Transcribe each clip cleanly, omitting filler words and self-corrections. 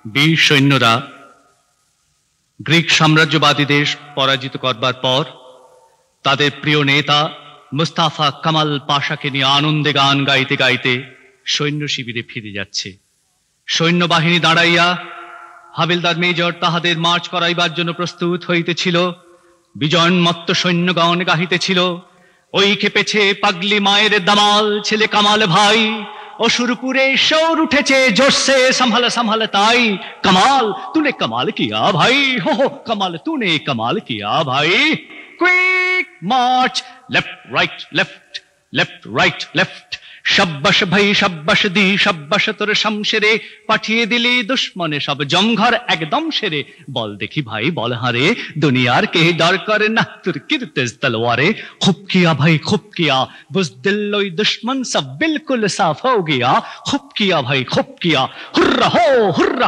বীর সৈন্যরা গ্রিক সাম্রাজ্যবাদীদের পরাজিত করবার পর তাদের প্রিয় নেতা মুস্তাফা কামাল পাশাকে নিয়ে আনন্দে গান গাইতে গাইতে সৈন্য শিবিরে ফিরে যাচ্ছে। সৈন্যবাহিনী দাঁড়াইয়া হাবিলদার মেজর তাহাদের মার্চ করাইবার জন্য প্রস্তুত হইতেছিল। বিজয়োন্মত্ত সৈন্যগণ গাহিতেছিল, ওই খেপেছে পাগলি মায়ের দামাল ছেলে কামাল ভাই, অসুরপুরে শোর উঠেছে জোরসে संभल संभल ताई, कमाल तूने कमाल किया भाई, हो कमाल तूने कमाल किया भाई। Quick march, left right left, left right left, शाबाश भाई शाबाश दी शाबाश তোর শামশেরে, পাঠিয়ে দিলি দুশ্মনে সব জমঘর একদম সেরে। বল দেখি ভাই বল হারে, দুনিয়ার কে ডর করে না তুর্কির তেজ তলোয়ারে। खूब किया भाई खूब किया, बुज़दिल लोई दुश्मन सब बिल्कुल साफ हो गया। खूब किया भाई खूब किया, हुर्रा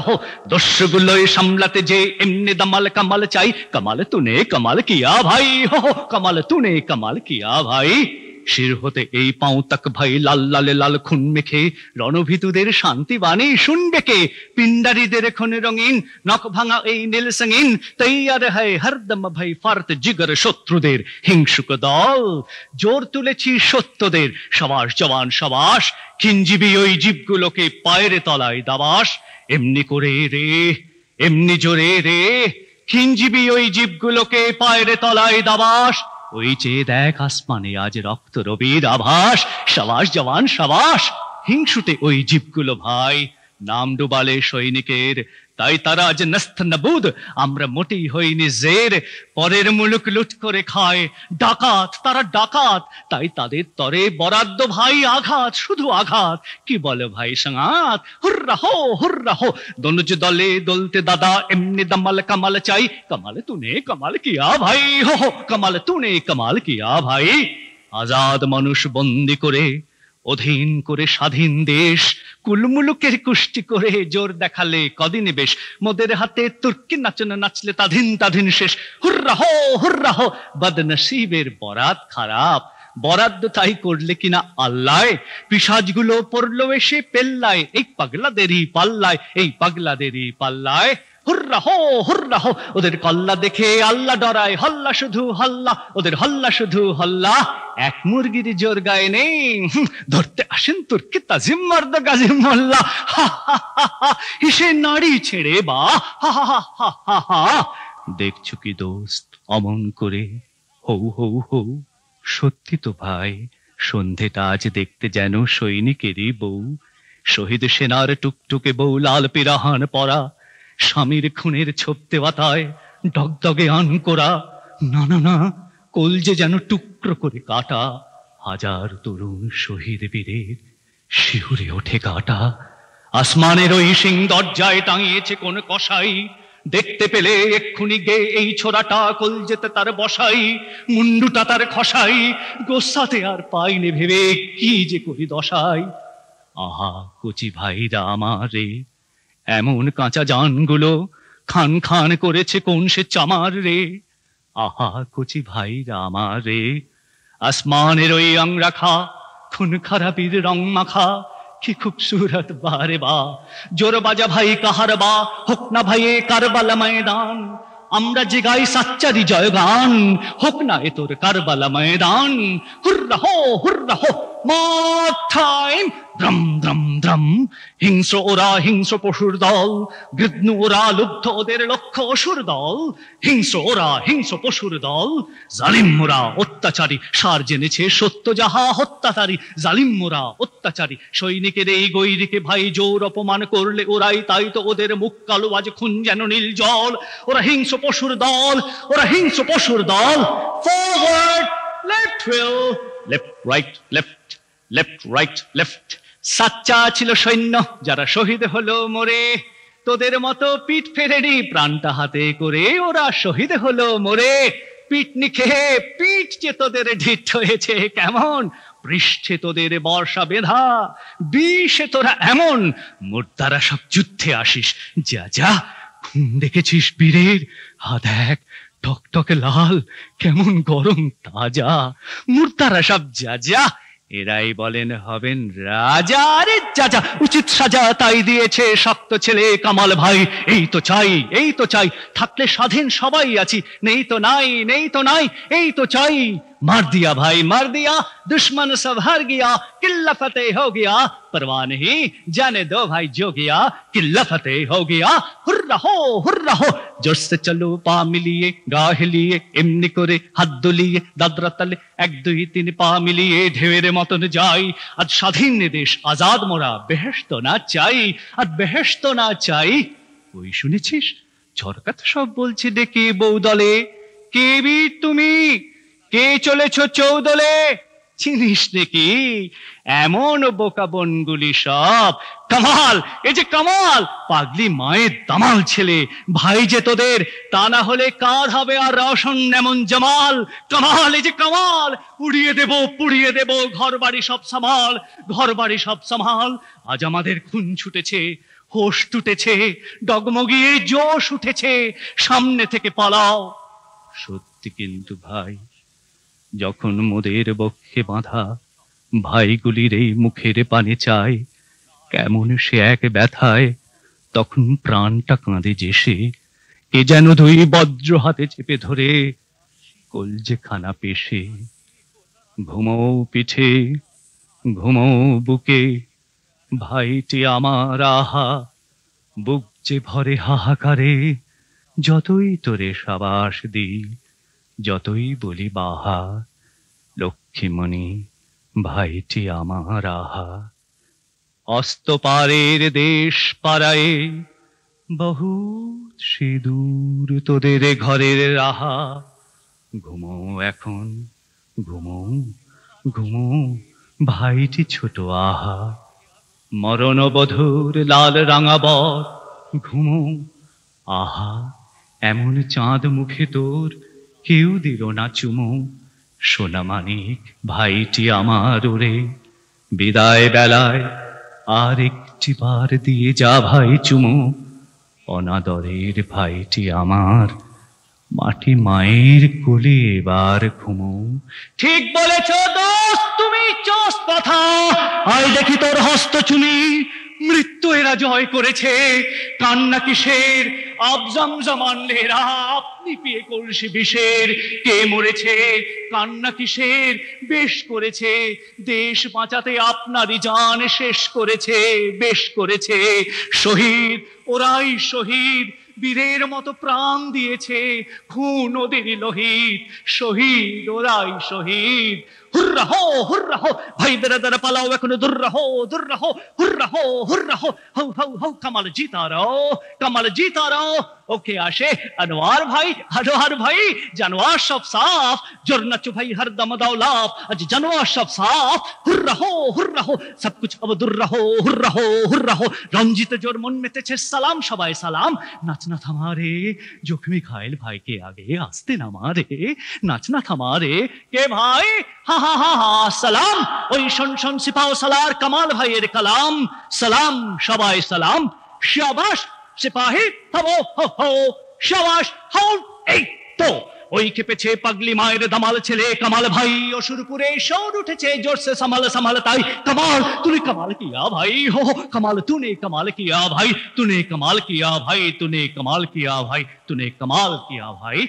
हो দস্যুগুলোই সামলাতে যে এমনি দামাল কামাল চাই। कमाल तूने कमाल किया भाई, हो कमाल तूने कमाल किया भाई। শির হতে এই পাঁও তক ভাই লাল লালে লাল খুন মেখে, রণভীতুদের শান্তি বাণী শুনবে কে? পিন্ডারীদের খুনে রঙিন নখ ভাঙা এই নীল সঙ্গিন, তৈয়ার হয় হরদম ভাই ফারত জিগর শত্রুদের হিংসুক দল। জোর তুলেছি সত্যদের, সবাস জওয়ান সবাস, কিঞ্জীবী ওই জীবগুলোকে পায়ের তলায় দাবাস। এমনি করে রে এমনি জোরে রে, কিঞ্জীবী ওই জীবগুলোকে পায়ের তলায় দাবাস। ওই চেয়ে দেখ আসমানে আজ রক্ত রবির আভাস, সাবাস জওয়ান সাবাস। হিংসুটে ওই জীবগুলো ভাই নাম ডুবালে সৈনিকের, তাই তারা আজ নস্ত নবুদ, আমরা মোটেই হইনি জের। পরের মুলুক লুট করে খায় ডাকাত, তারা ডাকাত, তাই তাদের তরে বরাদ্দ ভাই আঘাত, শুধু আঘাত। কি বলে ভাই সাঙ্গাত, হুর্রা হো দনুজ দলে দলতে দাদা এমনি দমাল কামাল চাই। কমাল তুনে কমাল কিয়া ভাই, হো কমাল তুনে কমাল কিয়া ভাই। আজাদ মানুষ বন্দি করে অধীন করে স্বাধীন দেশ, কুলমুলুকের কুষ্টি করে জোর দেখালে কদিন বেশ। মোদের হাতে তুর্কি নাচনা নাচলে তাধিন তাধিন শেষ। হুর্রা হো বদনসিবের বরাত খারাপ, বরাদ্দ তাই করলে কিনা আল্লাহ। পিশাচগুলো পড়লো এসে পেল্লায় এই পাগলাদেরই পাল্লায়, এই পাগলাদেরই পাল্লায়। হুর্রা হো ওদের কল্লা দেখে আল্লাহ ডরায়, হল্লা শুধু হল্লা ওদের হল্লা শুধু হল্লা। এক মুরগির জোর গায়ে নেই, ধরতে আসেন তুর্কি তাজিম মার্দ গাজী মোল্লা। হিসে নাড়ি ছেড়ে বা দেখছো কি দোস্ত অমন করে, হৌ হৌ হৌ। সত্যি তো ভাই, সন্ধেটা আজ দেখতে যেন সৈনিকেরই বউ। শহীদ সেনার টুকটুকে বউ লাল পিরাহান পরা, স্বামীর খুনের ছোপ দেওয়াতায় ডগডগে আন করা। না না না, কলজে যেন টুকরো করে কাটা। হাজার তরুণ শহীদ বীরের শিহুরে ওঠে কাটা। আসমানের ওই সিং দরজায় টাঙিয়েছে কোন কসাই, দেখতে পেলে এক্ষুনি গে এই ছোড়াটা কলজেতে তার বসাই। মুন্ডুটা তার খসাই, গোসাতে আর পাইনে ভেবে কি যে করি দশাই। আহা কচি ভাইরা আমারে, এমন কাঁচা জানগুলো খান খান করেছে কোন সে চামার রে। আহা কচি ভাইরা আমারে, আসমানের ওই আংরাখা খুন খারাপির রং মাখা। কি খুবসুরত বারে বা, জোর বাজা ভাই কাহার বা, হোক না ভাইয়ে কারবালা ময়দান। আমরা যে গাই সাচ্চারি জয়গান, হোক না এ তোর কারবালা ময়দান। হুর্রা হো মার্ক টাইম, দ্রম দ্রম দ্রম। হিংস্র ওরা হিংস্র পশুর দল, গৃধ্ণ ওরা লুব্ধ ওদের লক্ষ্য অসুর দল। হিংস্র ওরা হিংস্র পশুর দল, জালিম মোরা অত্যাচারী। সার জেনেছে সত্য যাহা হত্যাচারী, জালিম মোরা অত্যাচারী। সৈনিকের এই গৈরিকে ভাই জোর অপমান করলে ওরাই, তাই তো ওদের মুখ কালো আজ খুন যেন নীল জল। ওরা হিংস্র পশুর দল, ওরা হিংস্র পশুর দল। Forward left wheel, left right left, left right left. সাচ্চা ছিল সৈন্য যারা শহীদ হলো মরে, তোদের মতো পিঠ ফেরেনি প্রাণটা হাতে করে ওরা শহীদ হলো মরে। পিটনি খেয়ে পিঠ যে তোদের ঢিঠ হয়েছে কেমন, পৃষ্ঠে তোদের বর্ষা বেধা, বিষে তোরা এমন। মোর্তারা সব যুদ্ধে আসিস, যা যা খুন দেখেছিস বীরের, হা দেখ টকটকে লাল কেমন গরম তাজা। মোর্তারা সব যা যা, এরাই বলেন হবেন রাজা। আরে যা উচিত সাজা তাই দিয়েছে শক্ত ছেলে কামাল ভাই। এই তো চাই, এই তো চাই, থাকলে স্বাধীন সবাই আছি, নেই তো নাই, নেই তো নাই, এই তো চাই। मार दिया भाई मार दिया, दुश्मन सब हार गया, किल्ला फतेह हो गया, परवाह नहीं जाने दो भाई जो गया, किल्ला फतेह हो गया। हुर्रा हो जोर से चलो पा मिलिए गा हिलिए, एमनी करे हाथ दुलिए दादरा तले एक दुई तीन पा मिलिए ঢেউয়ের মতন যাই। আজ স্বাধীন দেশ আজাদ মোরা, বেহেশত না চাই, আর বেহেশত না চাই। ওই শুনেছিস ঝরকাত সব বলছে ডেকে বউ দলে, কে বীর তুমি, কে চলেছ চৌদলে, চিনিস নাকি এমন বোকা বনগুলি সব। কামাল, এ যে কামাল, পাগলি মায়ের দামাল ছেলে, ভাই যে তোদের, তা না হলে কার হবে আর রওশন এমন জামাল। কামাল, এ যে কামাল, উড়িয়ে দেব পুড়িয়ে দেব ঘর বাড়ি সব সামাল, ঘর বাড়ি সব সামাল। আজ আমাদের খুন ছুটেছে, হোশ টুটেছে, ডগমগিয়ে জোশ উঠেছে, সামনে থেকে পালাও। সত্যি কিন্তু ভাই, যখন মোদের বক্ষে বাঁধা ভাইগুলির এই মুখের পানে চায়, কেমন সে এক ব্যথায় তখন প্রাণটা কাঁদে যে সে, কে যেন দুই বজ্র হাতে চেপে ধরে কলজে খানা পেশে। ঘুমো পিঠে ঘুমো বুকে ভাইটি আমার আহা, বুক যে ভরে হাহাকারে, যতই তোরে সাবাস দিই যতই বলি বাহা, লক্ষ্মীমণি ভাইটি আমার আহা। অস্ত পারের দেশ পাড়ায় বহুত সে দূর তোদের ঘরের রাহা। ঘুমো এখন ঘুমো ঘুমো ভাইটি ছোট আহা, মরণ বধূর লাল রাঙা বর ঘুমো আহা। এমন চাঁদ মুখে তোর কেউ দিল না চুমো, সোনা মানিক ভাইটি আমার ওরে, বিদায় বেলায় আর একটি বার দিয়ে যা ভাই চুমো। অনাদরের ভাইটি আমার, মাটি মায়ের কোলে এবার ঘুমো। ঠিক বলেছ দোস্ত তুমি চোস কথা, আয় দেখি তোর হস্ত চুনি, মৃত্যু এরা জয় করেছে, কান্না কিসের আবজামজাম আনলে এরা, আপনি পিয়ে কলসি বিষের, কে মরেছে কান্না কিসের, বেশ করেছে দেশ বাঁচাতে আপনারই জান শেষ করেছে, বেশ করেছে। শহীদ ওরাই শহীদ, বীরের মতো প্রাণ দিয়েছে, খুন ওদেরই লোহিত, শহীদ ওরাই শহীদ। হুর্রা হো ভাই বেরাদারা পালাও এখনো, দুর্রা হো হুর্রা হো হৌ হৌ হৌ, কামাল জিতা রো, কামাল জিতা রো। ওকে আসে আনোয়ার ভাই, জানোয়ার সব সাফ, জোর নাচো ভাই হর দম দাও লাফ, আজ জানোয়ার সব সাফ। হুর্রা হো সব কুছ अब দুর্রা হো, রঞ্জিত জোর মন মেতেছে সালাম সবাই সালাম। নাচনা থামা রে জখমি ঘায়েল ভাইকে আগে আসতে না মারে, নাচনা থামা রে কে ভাই, হা হা হা হা সালাম। ওই শোন সিপাহ সালার কামাল ভাইয়ের কালাম, সালাম সবাই সালাম। শাবাশ সিপাহী থামো হো হো, শাবাশ হাউল। এই তো ওই খেপেছে পাগলি মায়ের দামাল ছেলে কামাল ভাই, অসুরপুরে শোর উঠেছে জোরসে সামাল তাই। কামাল তूने कमाल किया भाई, हो कमाल तूने कमाल किया भाई, तूने कमाल किया भाई, तूने कमाल किया भाई, तूने कमाल किया भाई।